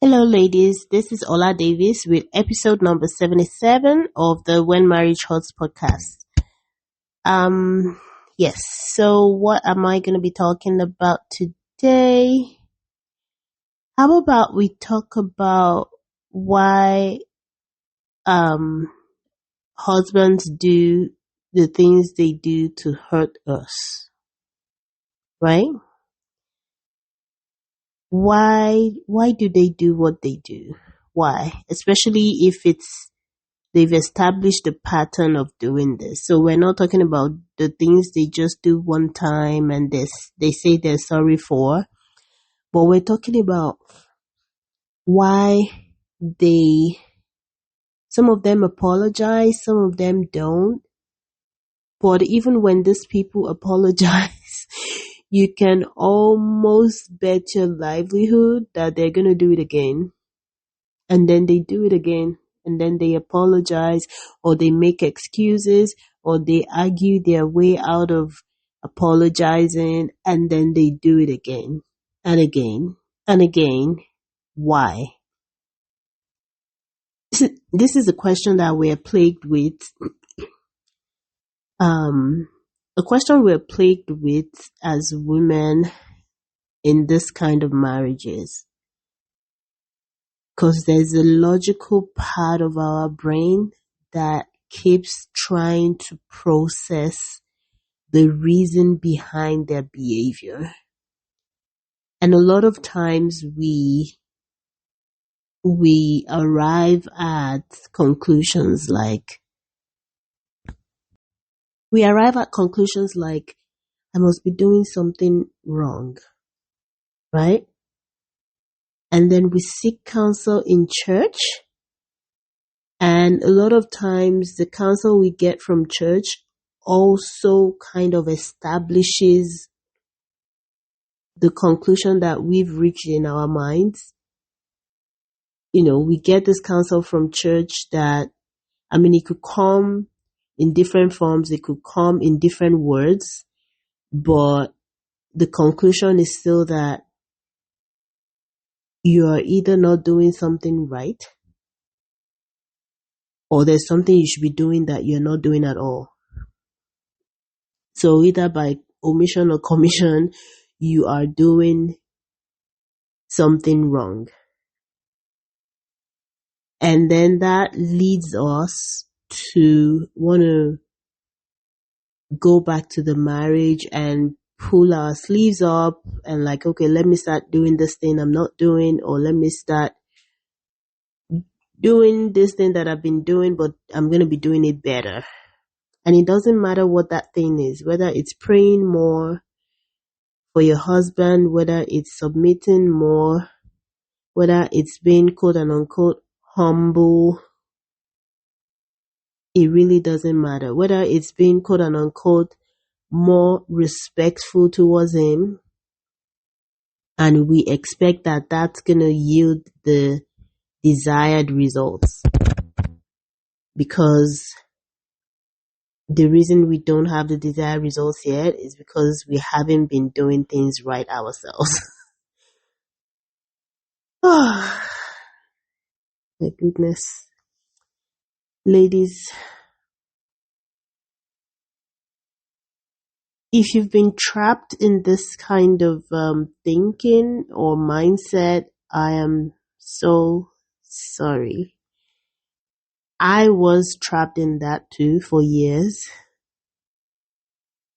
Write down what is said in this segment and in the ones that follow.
Hello, ladies. This is Ola Davis with episode number 77 of the When Marriage Hurts podcast. Um, yes. So, what am I going to be talking about today? How about we talk about why um husbands do the things they do to hurt us, right? Why do they do what they do? Why? Especially if they've established a pattern of doing this. So we're not talking about the things they just do one time and they say they're sorry for, but we're talking about why they, some of them apologize, some of them don't. But even when these people apologize, you can almost bet your livelihood that they're going to do it again. And then they do it again. And then they apologize or they make excuses or they argue their way out of apologizing and then they do it again and again and again. Why? This is a question that we're plagued with. Um, a question we're plagued with as women in this kind of marriages. Because there's a logical part of our brain that keeps trying to process the reason behind their behavior. And a lot of times we arrive at conclusions like I must be doing something wrong, right? And then we seek counsel in church. And a lot of times the counsel we get from church also kind of establishes the conclusion that we've reached in our minds. You know, we get this counsel from church that, it could come in different forms, it could come in different words, but the conclusion is still that you are either not doing something right or there's something you should be doing that you're not doing at all. So either by omission or commission, you are doing something wrong. And then that leads us to want to go back to the marriage and pull our sleeves up and like, okay, let me start doing this thing I'm not doing, or let me start doing this thing that I've been doing, but I'm going to be doing it better. And it doesn't matter what that thing is, whether it's praying more for your husband, whether it's submitting more, whether it's being quote and unquote humble. It really doesn't matter. Whether it's being quote and unquote more respectful towards him, and we expect that that's going to yield the desired results. Because the reason we don't have the desired results yet is because we haven't been doing things right ourselves. Oh, my goodness. Ladies, if you've been trapped in this kind of thinking or mindset, I am so sorry. I was trapped in that too for years.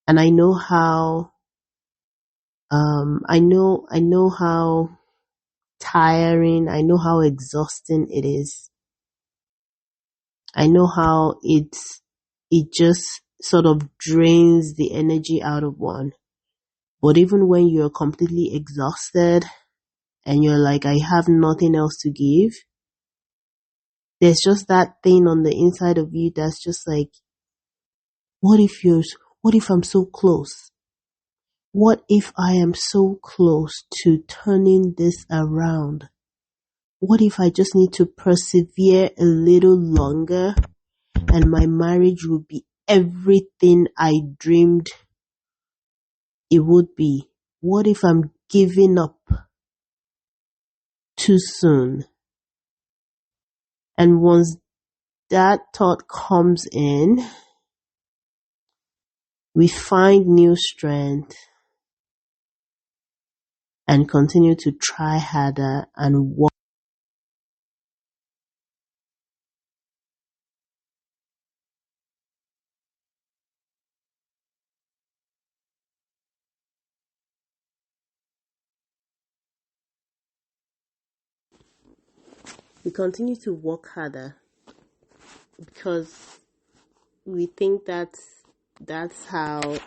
And I know how, I know how tiring, I know how exhausting it is. I know how it just sort of drains the energy out of one. But even when you're completely exhausted and you're like, I have nothing else to give, there's just that thing on the inside of you that's just like, what if I'm so close? What if I am so close to turning this around? What if I just need to persevere a little longer and my marriage will be everything I dreamed it would be? What if I'm giving up too soon. And once that thought comes in, we find new strength and continue to try harder and work. We continue to work harder because we think that's how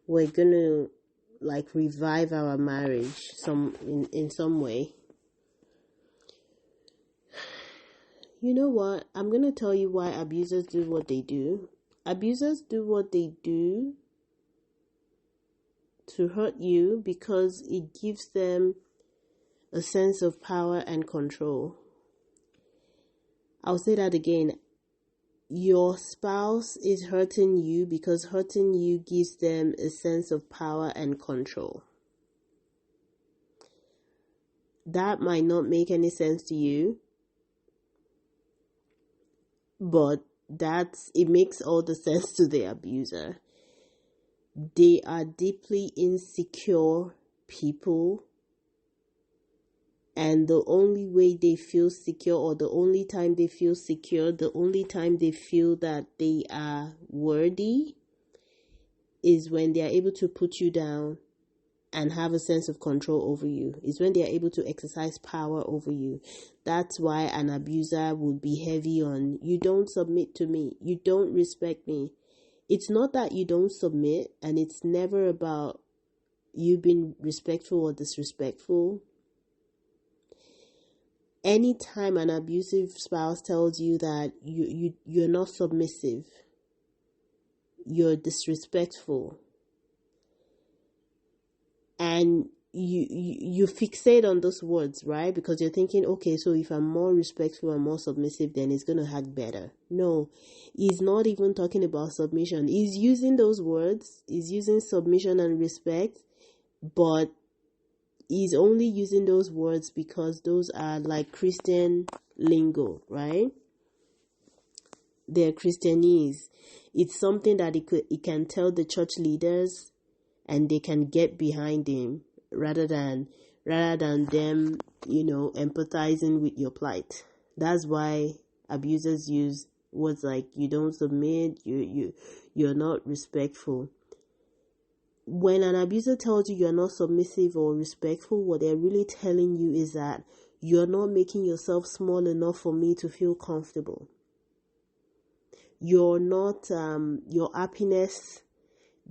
we're gonna like revive our marriage in some way. You know what? I'm gonna tell you why abusers do what they do. Abusers do what they do to hurt you because it gives them a sense of power and control. I'll say that again. Your spouse is hurting you because hurting you gives them a sense of power and control. That might not make any sense to you, but it makes all the sense to the abuser. They are deeply insecure people, and the only way they feel secure, or the only time they feel secure, the only time they feel that they are worthy, is when they are able to put you down and have a sense of control over you. Is when they are able to exercise power over you. That's why an abuser would be heavy on, you don't submit to me, you don't respect me. It's not that you don't submit, and it's never about you being respectful or disrespectful. Anytime an abusive spouse tells you that you're not submissive, you're disrespectful, and you fixate on those words, right? Because you're thinking, okay, so if I'm more respectful and more submissive, then it's going to act better. No, he's not even talking about submission. He's using those words, he's using submission and respect, but he's only using those words because those are like Christian lingo, right? They're Christianese. It's something that he can tell the church leaders and they can get behind him rather than them, empathizing with your plight. That's why abusers use words like you don't submit, you're not respectful. When an abuser tells you you're not submissive or respectful, what they're really telling you is that you're not making yourself small enough for me to feel comfortable. You're not, your happiness,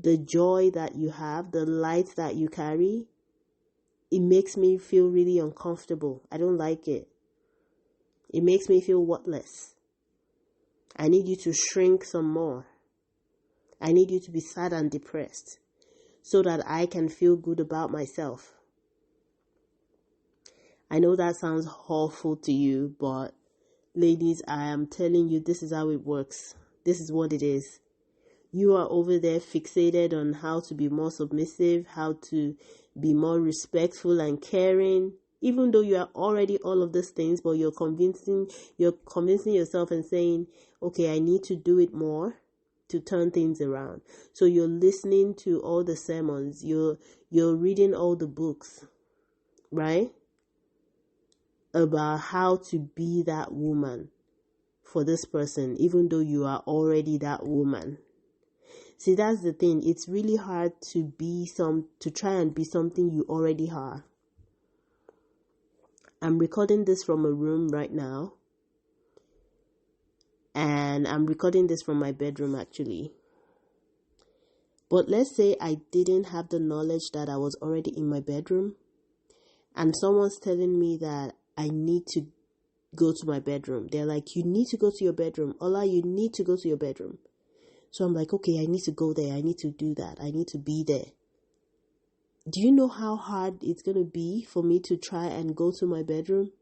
the joy that you have, the light that you carry, it makes me feel really uncomfortable. I don't like it. It makes me feel worthless. I need you to shrink some more. I need you to be sad and depressed so that I can feel good about myself. I know that sounds awful to you, but ladies, I am telling you, this is how it works. This is what it is. You are over there fixated on how to be more submissive, how to be more respectful and caring, even though you are already all of these things, but you're convincing yourself and saying, okay, I need to do it more to turn things around. So you're listening to all the sermons, you're reading all the books, right? About how to be that woman for this person, even though you are already that woman. See, that's the thing. It's really hard to try and be something you already are. I'm recording this from a room right now. And I'm recording this from my bedroom, actually. But let's say I didn't have the knowledge that I was already in my bedroom. And someone's telling me that I need to go to my bedroom. They're like, you need to go to your bedroom. Ola, you need to go to your bedroom. So I'm like, okay, I need to go there. I need to do that. I need to be there. Do you know how hard it's going to be for me to try and go to my bedroom?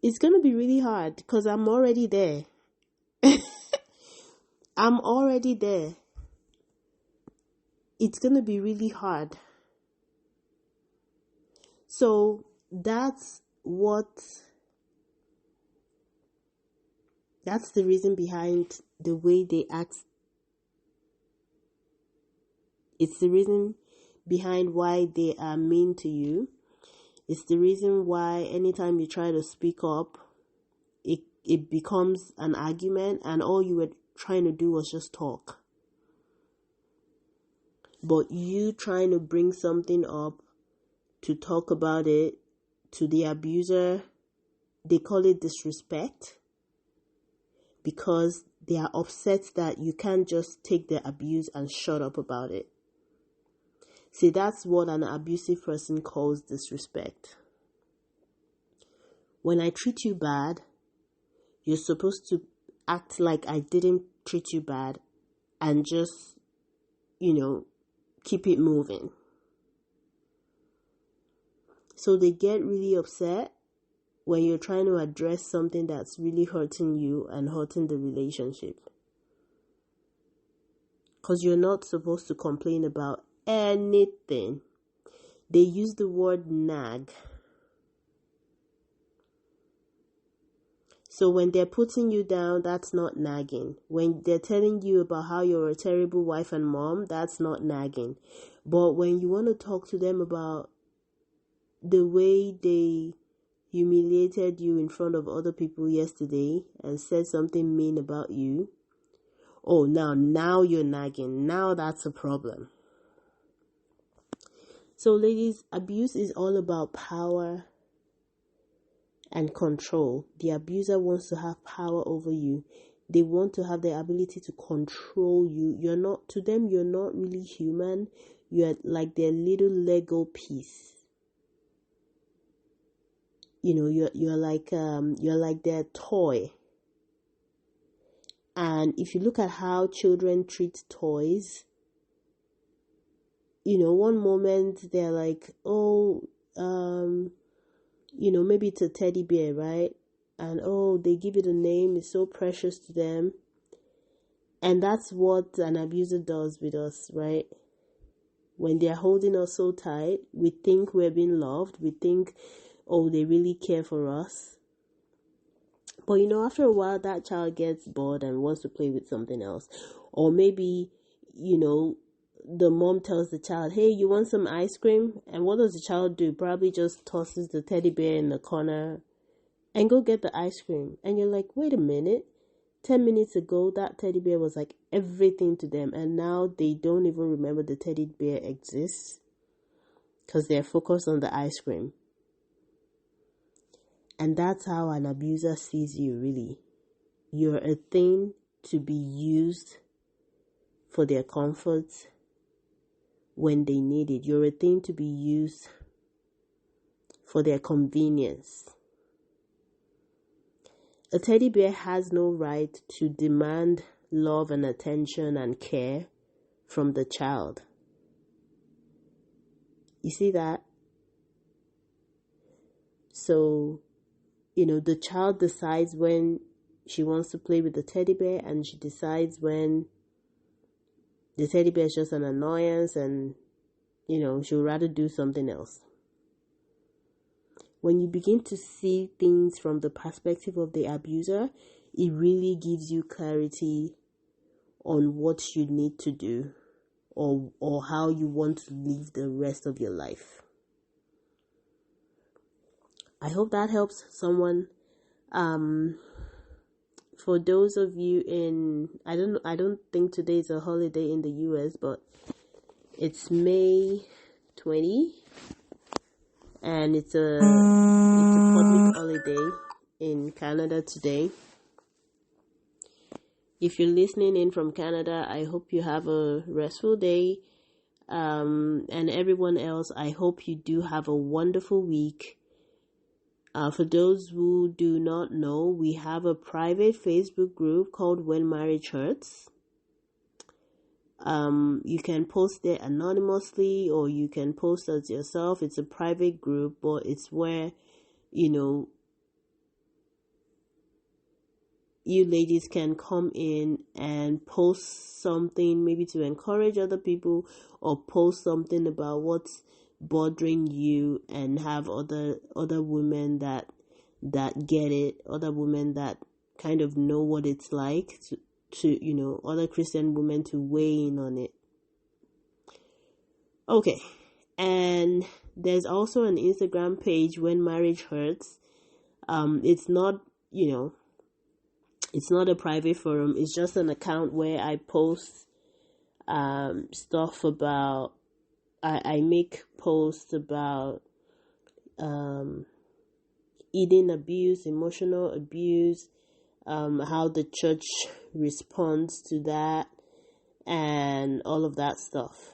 It's going to be really hard because I'm already there. I'm already there. It's going to be really hard. So that's the reason behind the way they act. It's the reason behind why they are mean to you. It's the reason why anytime you try to speak up, it becomes an argument, and all you were trying to do was just talk. But you trying to bring something up to talk about it to the abuser, they call it disrespect, because they are upset that you can't just take the abuse and shut up about it. See, that's what an abusive person calls disrespect. When I treat you bad, you're supposed to act like I didn't treat you bad and just, keep it moving. So they get really upset when you're trying to address something that's really hurting you and hurting the relationship. Because you're not supposed to complain about anything. They use the word nag. So when they're putting you down, that's not nagging. When they're telling you about how you're a terrible wife and mom, that's not nagging. But when you want to talk to them about the way they humiliated you in front of other people yesterday and said something mean about you, oh, now you're nagging. Now that's a problem. So ladies, abuse is all about power and control. The abuser wants to have power over you. They want to have the ability to control you. You're not really human. You're like their little Lego piece. You're like their toy. And if you look at how children treat toys, one moment they're like, maybe it's a teddy bear, right? And they give it a name. It's so precious to them. And that's what an abuser does with us, right? When they're holding us so tight, we think we're being loved. We think, they really care for us. But after a while, that child gets bored and wants to play with something else. Or maybe, the mom tells the child, hey, you want some ice cream? And what does the child do? Probably just tosses the teddy bear in the corner and go get the ice cream. And you're like, wait a minute. 10 minutes ago, that teddy bear was like everything to them. And now they don't even remember the teddy bear exists because they're focused on the ice cream. And that's how an abuser sees you, really. You're a thing to be used for their comfort when they need it. You're a thing to be used for their convenience. A teddy bear has no right to demand love and attention and care from the child. You see that? So, the child decides when she wants to play with the teddy bear, and she decides when the teddy bear is just an annoyance and, she'll rather do something else. When you begin to see things from the perspective of the abuser, it really gives you clarity on what you need to do or how you want to live the rest of your life. I hope that helps someone. For those of you I don't think today is a holiday in the US, but it's May 20, and it's a public holiday in Canada today. If you're listening in from Canada, I hope you have a restful day. And everyone else, I hope you do have a wonderful week. For those who do not know, we have a private Facebook group called When Marriage Hurts. You can post there anonymously, or you can post as yourself. It's a private group, but it's where, you ladies can come in and post something maybe to encourage other people, or post something about what's bothering you and have other women that get it, other women that kind of know what it's like to other Christian women to weigh in on it. Okay. And there's also an Instagram page, When Marriage Hurts. It's not, it's not a private forum. It's just an account where I post stuff about, I make posts about eating abuse, emotional abuse, how the church responds to that, and all of that stuff.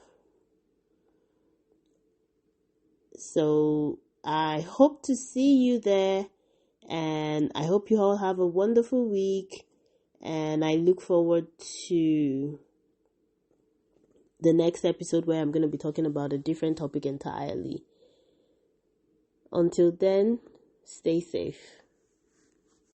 So I hope to see you there, and I hope you all have a wonderful week, and I look forward to the next episode where I'm going to be talking about a different topic entirely. Until then, stay safe.